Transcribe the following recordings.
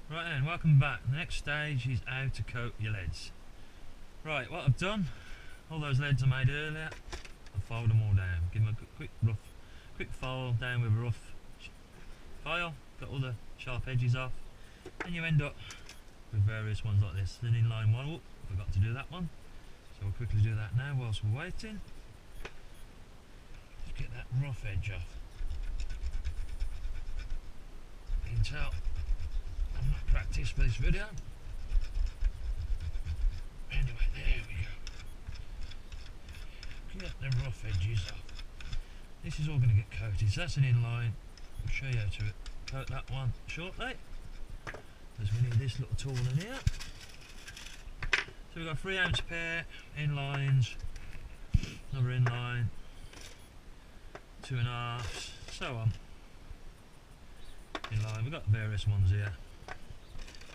Right then, welcome back. The next stage is how to coat your leads. Right, what I've done, all those leads I made earlier, I've folded them all down. Give them a quick fold down with a rough file, got all the sharp edges off, and you end up with various ones like this. An inline one, oh, forgot to do that one, so we'll quickly do that now whilst we're waiting. Just get that rough edge off. You can tell I'm not practiced for this video. Anyway, there we go. Get the rough edges off. This is all going to get coated, so that's an inline. I'll show you how to coat that one shortly, because we need this little tool in here. So we've got a 3-ounce pair, inlines, another inline, 2.5, so on. Inline, we've got various ones here.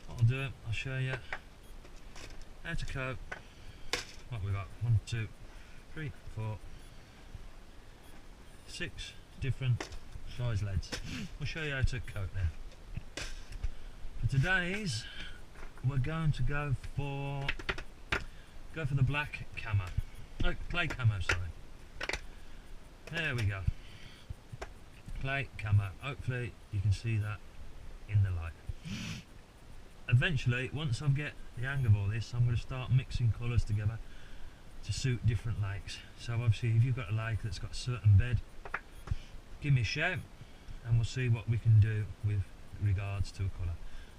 What I'll do, I'll show you how to coat what we got. 1, 2, 3, 4, 6 different size leads. We'll show you how to coat them. For today's, we're going to go for the black camo. Oh, clay camo, sorry. There we go. Clay camo. Hopefully you can see that in the light. Eventually, once I get the hang of all this, I'm going to start mixing colours together to suit different lakes. So obviously if you've got a lake that's got a certain bed, give me a shout and we'll see what we can do with regards to a colour.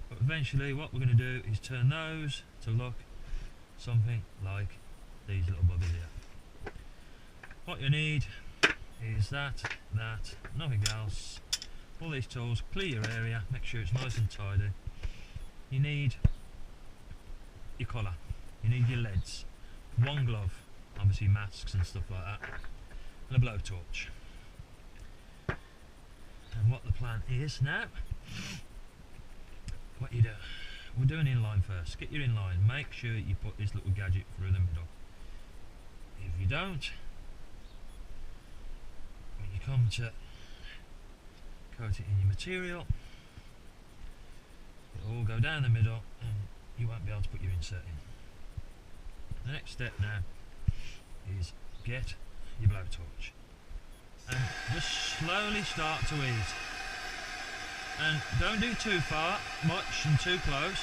But eventually what we're going to do is turn those to look something like these little buggers here. What you need is that, nothing else. All these tools, clear your area, make sure it's nice and tidy. You need your colour, you need your leads, one glove, obviously masks and stuff like that, and a blowtorch. And what the plan is now, what you do, we'll do an inline first. Get your inline, make sure you put this little gadget through the middle. If you don't, when you come to coat it in your material, it'll all go down the middle and you won't be able to put your insert in. The next step now is get your blowtorch and just slowly start to ease, and don't do too far much and too close.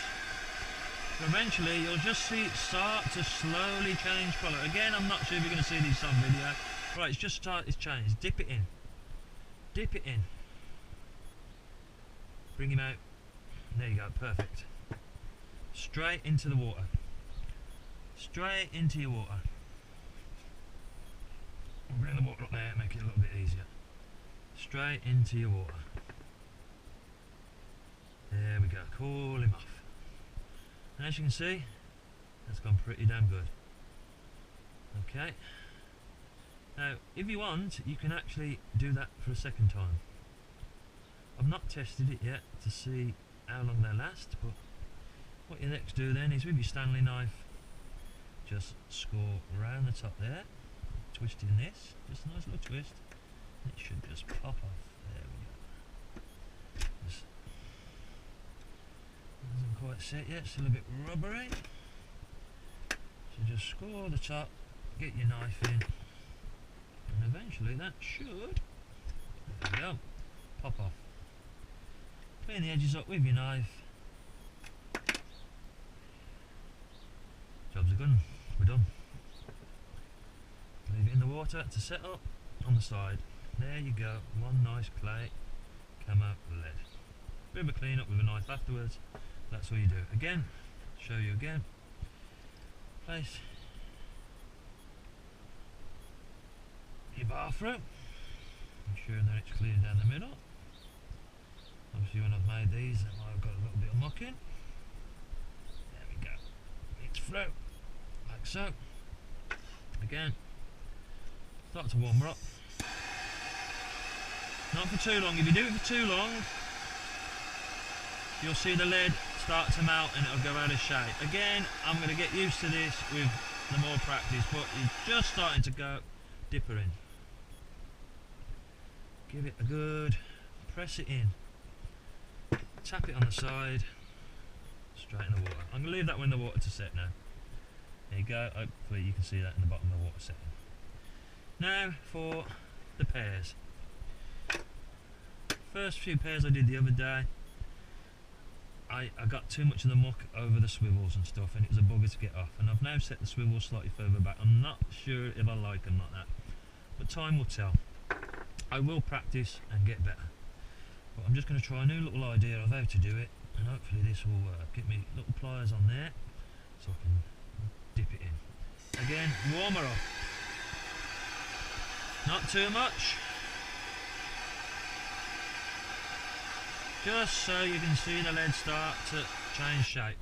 Eventually you'll just see it start to slowly change colour. Again, I'm not sure if you're going to see this on video. Right, it's just started to change. Dip it in, dip it in, bring him out. There you go, perfect. Straight into the water. Straight into your water. We'll bring the water up there, make it a little bit easier. Straight into your water. There we go, cool him off. And as you can see, that's gone pretty damn good. Okay. Now, if you want, you can actually do that for a second time. I've not tested it yet to see how long they last, but what you next do then is with your Stanley knife, just score around the top there, twisting this, just a nice little twist, and it should just pop off. There we go. Just hasn't quite set yet, still a bit rubbery. So just score the top, get your knife in, and eventually that should, there we go, pop off. Clean the edges up with your knife. Job's a good one. We're done. Leave it in the water to set up on the side. There you go. One nice clay camo lead. Bit of a clean up with a knife afterwards. That's what you do. Again, show you again. Place your bar through. Ensuring that it's clear down the middle. Obviously when I've made these, I've got a little bit of muck in. There we go. It's through, like so. Again, start to warm her up. Not for too long. If you do it for too long, you'll see the lead start to melt and it'll go out of shape. Again, I'm going to get used to this with the more practice, but you're just starting to go, dip her in. Give it a good, press it in. Tap it on the side, straight in the water. I'm going to leave that one in the water to set now. There you go, hopefully you can see that in the bottom of the water setting. Now for the pairs. First few pairs I did the other day, I got too much of the muck over the swivels and stuff, and it was a bugger to get off, and I've now set the swivels slightly further back. I'm not sure if I like them like that, but time will tell. I will practice and get better, but I'm just going to try a new little idea of how to do it, and hopefully this will work. Get me little pliers on there so I can dip it in. Again, warm her up, not too much, just so you can see the lead start to change shape.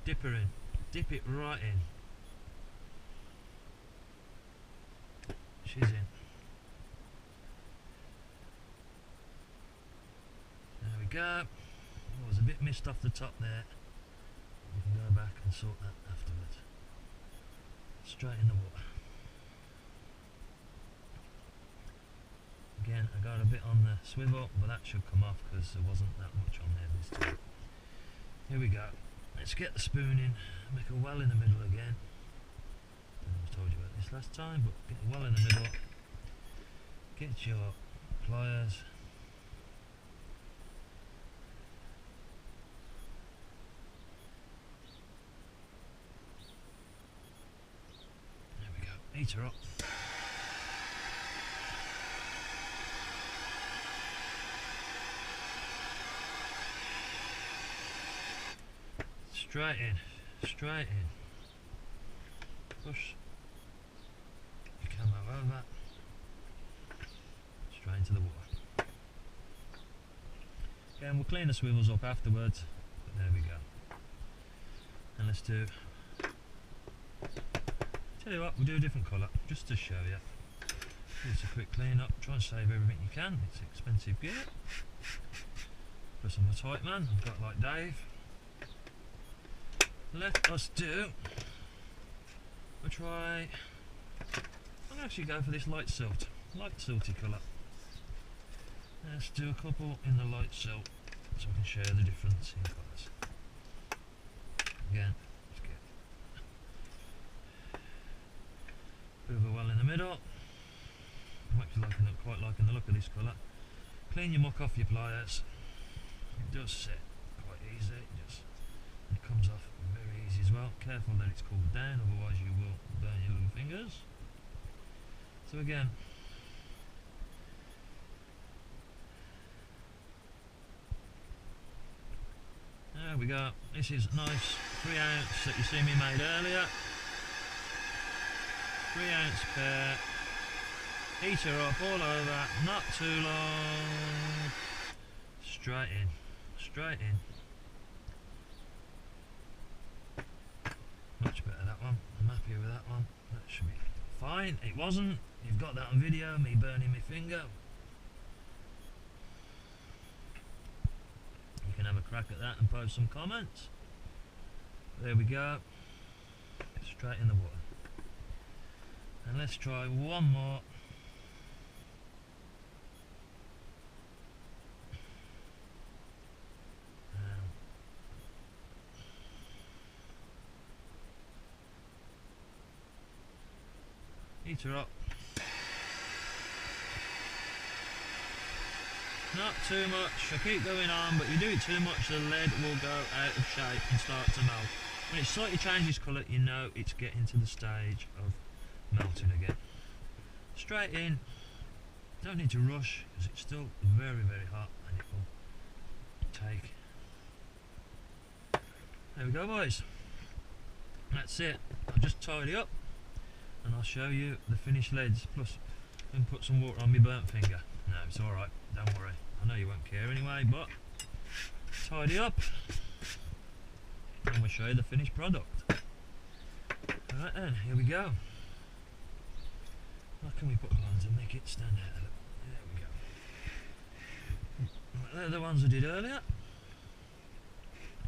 Dip her in, dip it right in. She's in. There we go. Oh, there's a bit missed off the top there. We can go back and sort that afterwards. Straight in the water. Again, I got a bit on the swivel, but that should come off because there wasn't that much on there this time. Here we go. Let's get the spoon in, make a well in the middle again. I don't know if I told you about this last time, but get a well in the middle. Get your pliers. There we go. Heat her up. Straight in, straight in. Push your camo over, straight into the water. Again, we'll clean the swivels up afterwards, but there we go. And let's do, tell you what, we'll do a different colour, just to show you. Just a quick clean up, try and save everything you can, it's expensive gear. Plus I'm a tight man, I've got like Dave. Let us do, we'll try, I'm going to actually go for this light silty colour. Let's do a couple in the light silt so I can show the difference in colours. Again, let's get a bit of a well in the middle. I'm actually quite liking the look of this colour. Clean your muck off your pliers. It does set quite easy, and it comes off very easy as well. Careful that it's cooled down, otherwise you will burn your little fingers. So again, there we go. This is nice 3 ounce that you see me made earlier. 3 ounce pair. Heat her up all over, not too long. Straight in, straight in. Much better that one. I'm happy with that one. That should be fine. It wasn't. You've got that on video, me burning my finger. You can have a crack at that and post some comments. There we go. Straight in the water. And let's try one more. Heat her up. Not too much. I keep going on, but you do it too much, the lead will go out of shape and start to melt. When it slightly changes colour, you know it's getting to the stage of melting again. Straight in. Don't need to rush because it's still very, very hot and it will take. There we go, boys. That's it. I'll just tidy up and I'll show you the finished leads, plus and put some water on my burnt finger. No, it's alright, don't worry. I know you won't care anyway, but tidy up and we'll show you the finished product. Alright then, here we go. How can we put lines and make it stand out a little? There we go. They're the ones I did earlier.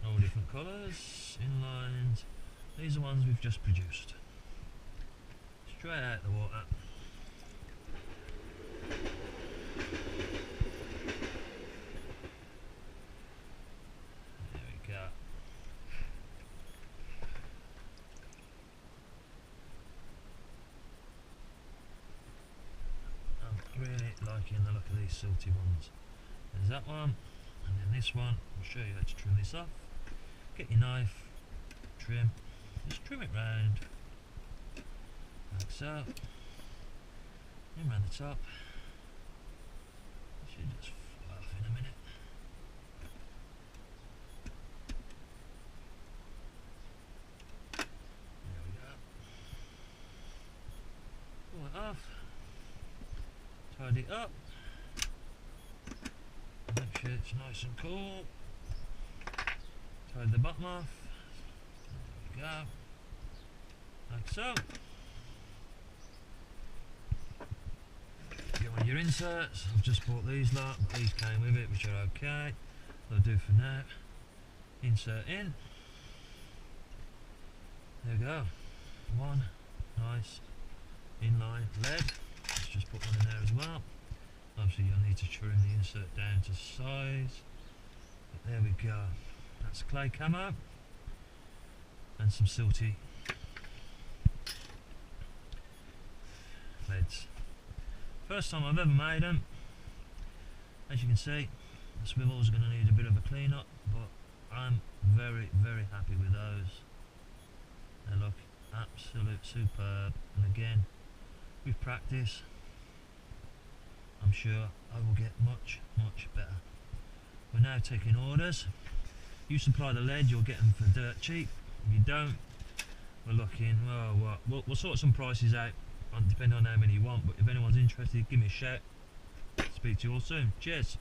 All different colours, inlines. These are ones we've just produced. Straight out the water. There we go. look at these silty ones. There's that one, and then this one. I'll show you how to trim this off. Get your knife, trim, just trim it round, like so. And round the top. It should just fly off in a minute. There we go. Pull it off. Tidy it up. Make sure it's nice and cool. Tidy the bottom off. There we go. Like so. Get on your inserts. I've just bought these lot, but these came with it, which are okay. They'll do for now. Insert in. There we go. One nice inline lead. Let's just put one in there as well. Obviously you'll need to trim the insert down to size. But there we go. That's clay camo and some silty leads. First time I've ever made them. As you can see, the swivel's going to need a bit of a clean up, but I'm very happy with those. They look absolute superb, and again, with practice I'm sure I will get much better. We're now taking orders. You supply the lead, you'll get them for dirt cheap. If you don't, we're looking, well, we'll sort some prices out depending on how many you want, but if anyone's interested, give me a shout. Speak to you all soon. Cheers.